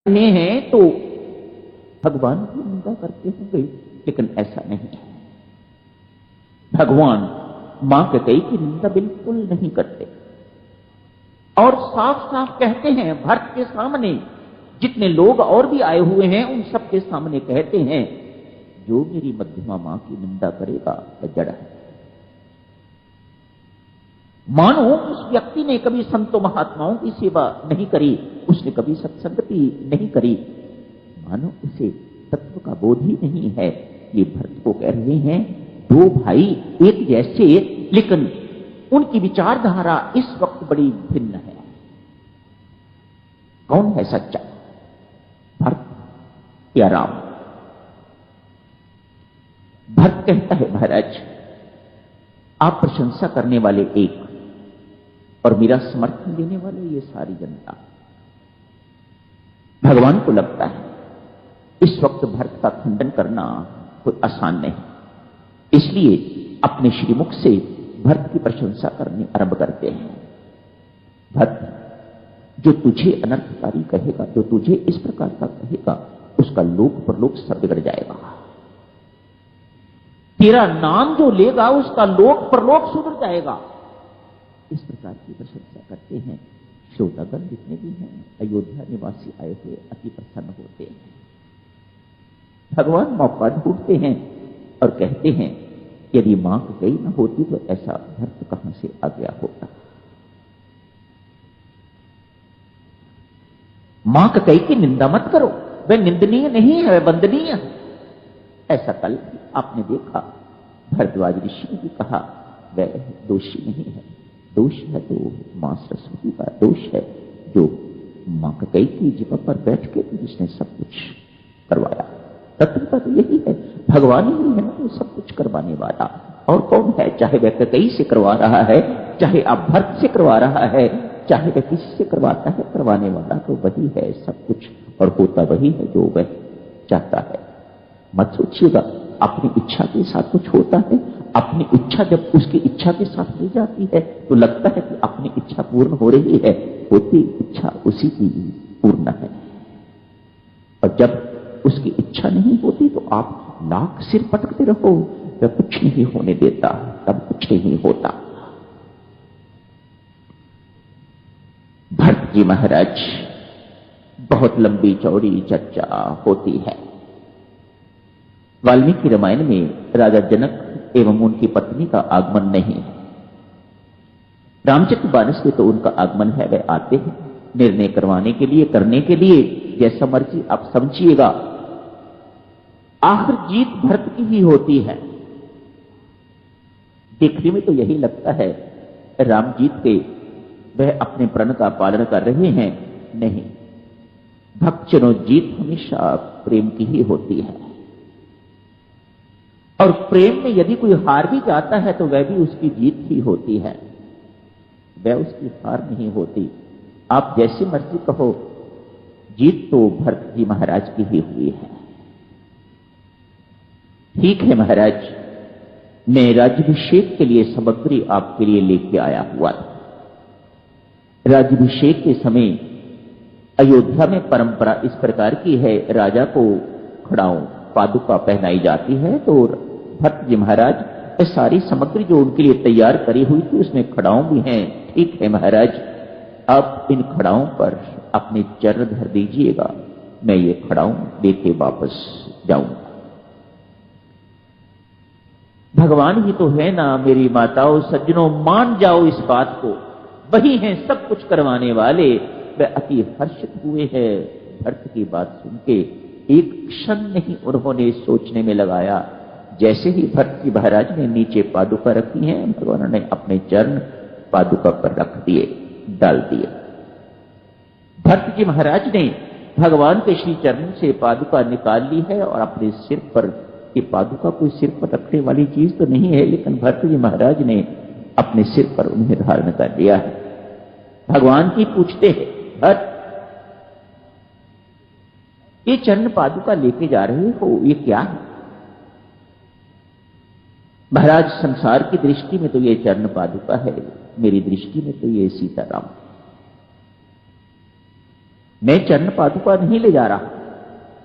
रहे हैं तो भगवान की निंदा करते होंगे, लेकिन ऐसा नहीं है। भगवान मां कैकेयी की निंदा बिल्कुल नहीं करते और साफ साफ कहते हैं भरत के सामने, जितने लोग और भी आए हुए हैं उन सबके सामने कहते हैं, जो मेरी मध्यमा मां की निंदा करेगा वह जड़ है। मानो उस व्यक्ति ने कभी संतों महात्माओं की सेवा नहीं करी, उसने कभी सत्संगति नहीं करी, मानो उसे तत्व का बोध ही नहीं है। ये भरत को कह रहे हैं, दो भाई एक जैसे, लेकिन उनकी विचारधारा इस वक्त बड़ी भिन्न है। कौन है सच्चा, भरत या राम? भरत कहता है, महाराज आप प्रशंसा करने वाले एक और मेरा समर्थन देने वाले ये सारी जनता। भगवान को लगता है इस वक्त भरत का खंडन करना कोई आसान नहीं, इसलिए अपने श्रीमुख से भरत की प्रशंसा करनी आरंभ करते हैं। भरत, जो तुझे अनर्थकारी कहेगा, जो तुझे इस प्रकार का कहेगा, उसका लोक परलोक सब बिगड़ जाएगा। तेरा नाम जो लेगा उसका लोक परलोक सुधर जाएगा। इस प्रकार की प्रशंसा करते हैं। श्रोतागण जितने भी हैं, अयोध्या निवासी आए हुए अति प्रसन्न होते हैं। भगवान मौका ढूंढते हैं और कहते हैं, यदि मां कैकेयी न होती तो ऐसा भरत कहां से आ गया होता। मां कैकेयी की निंदा मत करो, वह निंदनीय नहीं है, वह वंदनीय है। ऐसा कल आपने देखा, भरद्वाज ऋषि ने भी कहा वह दोषी नहीं है। दोष है तो मां सरस्वती का दोष है, जो मां कैकेयी की जगह पर बैठ के जिसने सब कुछ करवाया। तत्वता तो यही है, भगवान ही है तो सब कुछ करवाने वाला। और कौन है? चाहे वह कैकेयी से करवा रहा है, चाहे आप भरत से करवा रहा है, चाहे वह किसी से करवाता है, करवाने वाला तो वही है सब कुछ, और होता वही है जो वह चाहता है। मत सोचिएगा अपनी इच्छा के साथ कुछ होता है। अपनी इच्छा जब उसकी इच्छा के साथ मिल जाती है तो लगता है कि अपनी इच्छा पूर्ण हो रही है, होती इच्छा उसी की पूर्ण है। और जब उसकी इच्छा नहीं होती तो आप लाख सिर पटकते रहो, वह कुछ नहीं होने देता, तब कुछ नहीं होता। भरत जी महाराज, बहुत लंबी चौड़ी चर्चा होती है। वाल्मीकि रामायण में राजा जनक एवं उनकी पत्नी का आगमन नहीं है। रामचरित मानस में तो उनका आगमन है, वह आते हैं निर्णय करवाने के लिए, करने के लिए, जैसा मर्जी आप समझिएगा। आखिर जीत भरत की ही होती है। देखने में तो यही लगता है राम जीत के, वह अपने प्रण का पालन कर रहे हैं। नहीं, भक्तजनों, जीत हमेशा प्रेम की ही होती है। और प्रेम में यदि कोई हार भी जाता है तो वह भी उसकी जीत ही होती है, वह उसकी हार नहीं होती। आप जैसे मर्जी कहो, जीत तो भरत जी महाराज की ही हुई है। ठीक है महाराज, मैं राज्याभिषेक के लिए सामग्री आपके लिए लेके आया हुआ था। राज्याभिषेक के समय अयोध्या में परंपरा इस प्रकार की है, राजा को खड़ाऊं पादुका पहनाई जाती है। तो भरत जी महाराज सारी सामग्री जो उनके लिए तैयार करी हुई थी उसमें खड़ाऊं भी हैं। ठीक है महाराज, आप इन खड़ाऊं पर अपने चरण धर दीजिएगा, मैं ये खड़ाऊं लेके वापस जाऊंगा। भगवान ही तो है ना मेरी माताओं सज्जनों, मान जाओ इस बात को, वही हैं सब कुछ करवाने वाले। वह अति हर्षित हुए हैं भरत की बात सुन के। एक क्षण नहीं उन्होंने सोचने में लगाया। जैसे ही भरत जी महाराज ने नीचे पादुका रखी हैं, भगवान ने अपने चरण पादुका पर रख दिए, डाल दिए। भरत जी महाराज ने भगवान के श्री चरण से पादुका निकाल ली है और अपने सिर पर, ये पादुका कोई सिर पर रखने वाली चीज तो नहीं है, लेकिन भरत जी महाराज ने अपने सिर पर उन्हें धारण कर लिया है। भगवान की पूछते हैं, भरत ये चरण पादुका लेके जा रहे हो, ये क्या है? महाराज, संसार की दृष्टि में तो ये चरण पादुका है, मेरी दृष्टि में तो ये सीताराम। मैं चरण पादुका नहीं ले जा रहा,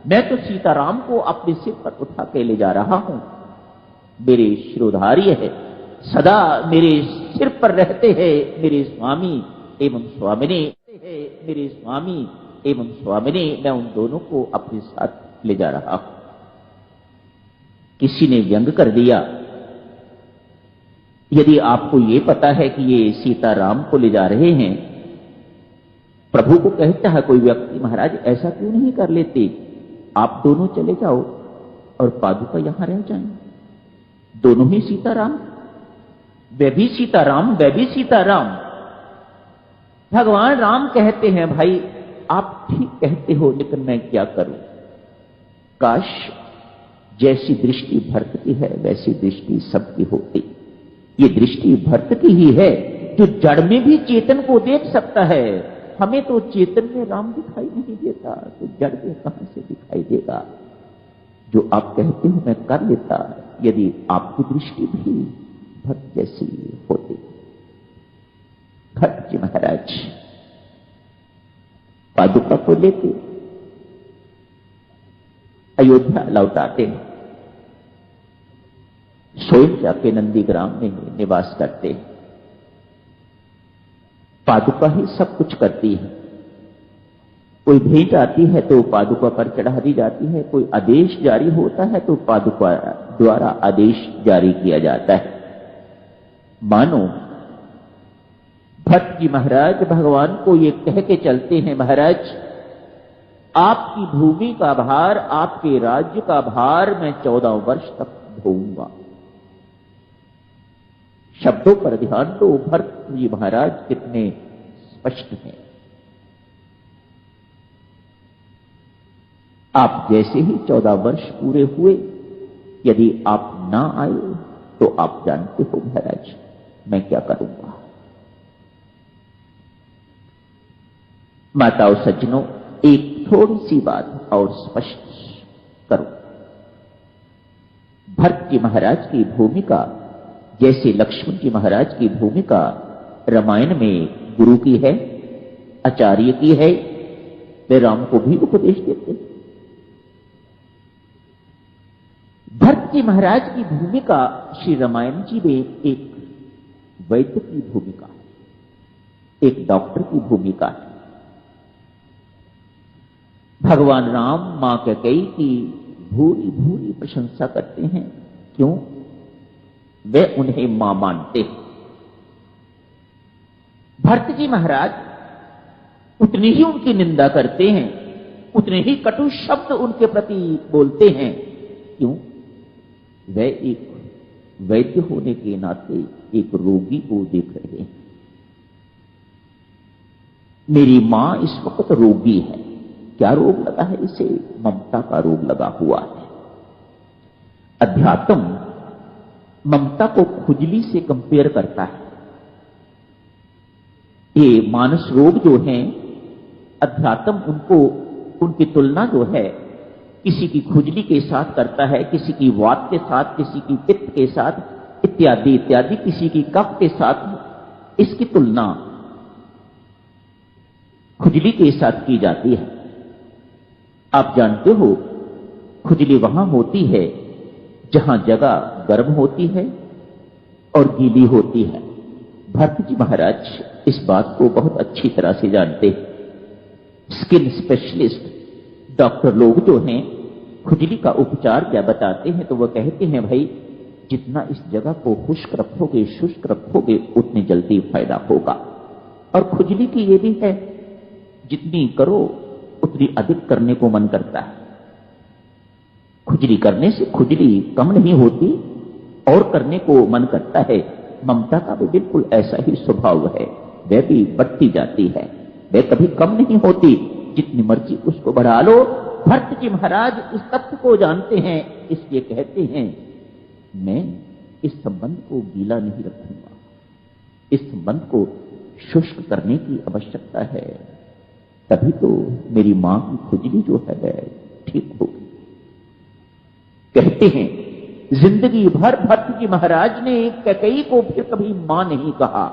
मैं तो सीताराम को अपने सिर पर उठा के ले जा रहा हूं। मेरे शिरोधार्य है, सदा मेरे सिर पर रहते हैं मेरे स्वामी एवं स्वामिनी, मेरे स्वामी एवं स्वामिनी। मैं उन दोनों को अपने साथ ले जा रहा हूं। किसी ने व्यंग कर दिया, यदि आपको यह पता है कि ये सीताराम को ले जा रहे हैं, प्रभु को कहता है कोई व्यक्ति, महाराज ऐसा क्यों नहीं कर लेते, आप दोनों चले जाओ और पादुका यहां रह जाएं। दोनों ही सीताराम, वे भी सीताराम, वे भी सीताराम। भगवान राम कहते हैं, भाई आप ठीक कहते हो, लेकिन मैं क्या करूं। काश जैसी दृष्टि भरत की है वैसी दृष्टि सबकी होती। ये दृष्टि भरत की ही है जो जड़ में भी चेतन को देख सकता है। हमें तो चेतन में राम दिखाई नहीं देता, तो जड़ में कहां से दिखाई देगा। जो आप कहते हो मैं कर लेता, यदि आपकी दृष्टि भी भक्त जैसी होती। भक्त जी महाराज पादुका को लेते अयोध्या लौटाते, स्वयं जाके नंदीग्राम में निवास करते। पादुका ही सब कुछ करती है। कोई भेंट आती है तो पादुका पर चढ़ा दी जाती है, कोई आदेश जारी होता है तो पादुका द्वारा आदेश जारी किया जाता है। मानो भट्ट जी महाराज भगवान को ये कह के चलते हैं, महाराज आपकी भूमि का भार, आपके राज्य का भार मैं 14 वर्ष तक ढोऊंगा। शब्दों पर ध्यान दो, भट्ट जी महाराज कितने स्पष्ट हैं। आप जैसे ही 14 वर्ष पूरे हुए, यदि आप ना आए तो आप जानते हो महाराज मैं क्या करूंगा। माताओं सज्जनों, एक थोड़ी सी बात और स्पष्ट करो। भरत जी महाराज की भूमिका जैसे लक्ष्मण जी महाराज की भूमिका रामायण में गुरु की है, आचार्य की है, वे राम को भी उपदेश देते। भरत जी महाराज की भूमिका श्री रामायण जी में एक वैद्य की भूमिका है, एक डॉक्टर की भूमिका है। भगवान राम मां कैकेयी की भूरी भूरी प्रशंसा करते हैं। क्यों? वे उन्हें मां मानते हैं। भरत जी महाराज उतनी ही उनकी निंदा करते हैं, उतने ही कटु शब्द उनके प्रति बोलते हैं। क्यों? वे एक वैद्य होने के नाते एक रोगी को देख रहे हैं। मेरी मां इस वक्त रोगी है। क्या रोग लगा है इसे? ममता का रोग लगा हुआ है। अध्यात्म ममता को खुजली से कंपेयर करता है। ये मानस रोग जो हैं, अध्यात्म उनको, उनकी तुलना जो है किसी की खुजली के साथ करता है, किसी की वात के साथ, किसी की पित्त के साथ, इत्यादि इत्यादि, किसी की कफ के साथ इसकी तुलना खुजली के साथ की जाती है। आप जानते हो खुजली वहां होती है जहां जगह गर्म होती है और गीली होती है। भरत जी महाराज इस बात को बहुत अच्छी तरह से जानते हैं। स्किन स्पेशलिस्ट डॉक्टर लोग जो हैं खुजली का उपचार क्या बताते हैं, तो वह कहते हैं भाई जितना इस जगह को खुश्क रखोगे, शुष्क रखोगे, उतनी जल्दी फायदा होगा। और खुजली की ये भी है, जितनी करो उतनी अधिक करने को मन करता है। खुजली करने से खुजली कम नहीं होती और करने को मन करता है। ममता का भी बिल्कुल ऐसा ही स्वभाव है, वह भी बढ़ती जाती है, वह कभी कम नहीं होती, जितनी मर्जी उसको बढ़ा लो। भरत जी महाराज इस तथ्य को जानते हैं, इसलिए कहते हैं मैं इस संबंध को गीला नहीं रखूंगा, इस संबंध को शुष्क करने की आवश्यकता है, तभी तो मेरी मां की खुजली जो है वह ठीक होगी। कहते हैं जिंदगी भर भरत जी महाराज ने कैकेयी को फिर कभी मां नहीं कहा।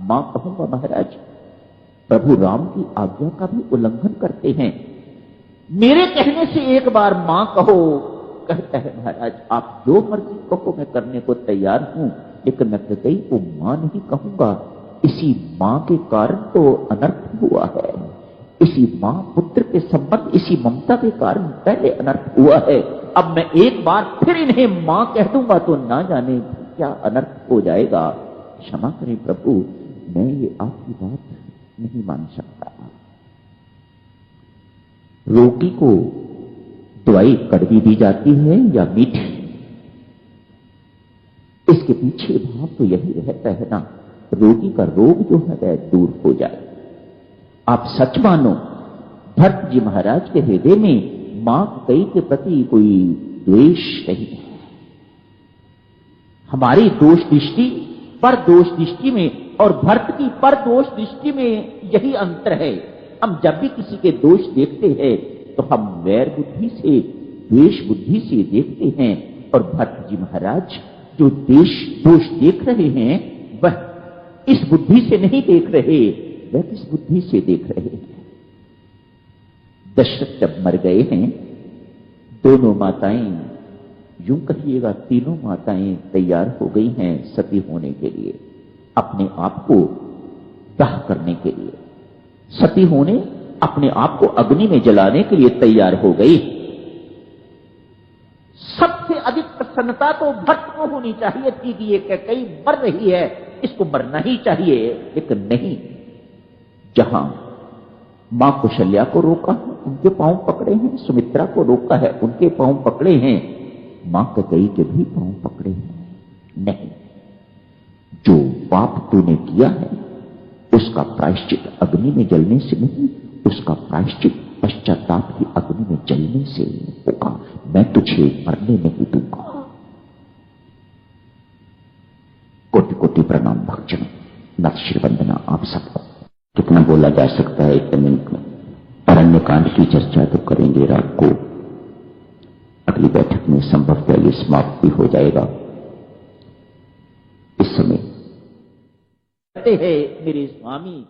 मां कहूंगा महाराज, प्रभु राम की आज्ञा का भी उल्लंघन करते हैं। मेरे कहने से एक बार मां कहो। कहता है महाराज आप जो मर्जी कहो मैं करने को तैयार हूं, लेकिन मैं कहीं को मां नहीं कहूंगा। इसी मां के कारण तो अनर्थ हुआ है। इसी मां पुत्र के संबंध, इसी ममता के कारण पहले अनर्थ हुआ है। अब मैं एक बार फिर इन्हें मां कह दूंगा तो ना जाने क्या अनर्थ हो जाएगा। क्षमा करें प्रभु, मैं ये आपकी बात नहीं मान सकता। रोगी को दवाई कड़वी दी जाती है या मीठी, इसके पीछे भाव तो यही रहता है ना, रोगी का रोग जो है वह दूर हो जाए। आप सच मानो भरत जी महाराज के हृदय में मां कई के प्रति कोई द्वेष नहीं है। हमारी दोष दृष्टि पर दोष दृष्टि में और भरत की पर दोष दृष्टि में यही अंतर है। हम जब भी किसी के दोष देखते हैं तो हम वैर बुद्धि से, द्वेष बुद्धि से देखते हैं, और भरत जी महाराज जो दोष देख रहे हैं वह इस बुद्धि से नहीं देख रहे, वह किस बुद्धि से देख रहे हैं। दशरथ जब मर गए हैं, दोनों माताएं, यूं कहिएगा तीनों माताएं तैयार हो गई हैं सती होने के लिए, अपने आप को दाह करने के लिए। सती होने, अपने आप को अग्नि में जलाने के लिए तैयार हो गई। सबसे अधिक प्रसन्नता तो भक्त को होनी चाहिए थी कि ये कई मर रही है, इसको मरना ही चाहिए, लेकिन नहीं। जहां मां कौशल्या को रोका है उनके पांव पकड़े हैं, सुमित्रा को रोका है उनके पांव पकड़े हैं, मां कैकेयी के भी पांव पकड़े हैं। नहीं, जो पाप तूने किया है उसका प्रायश्चित अग्नि में जलने से नहीं, उसका प्रायश्चित पश्चाताप की अग्नि में जलने से होगा। मैं तुझे मरने नहीं दूंगा। कोटि कोटि प्रणाम भक्तजनों, नक्श वंदना आप सबको। कितना बोला जा सकता है इतने मिनट में। अरण्य कांड की चर्चा तो करेंगे रात को, अगली बैठक में संभवतः ये समाप्त भी हो जाएगा। इस समय कहते हैं मेरे स्वामी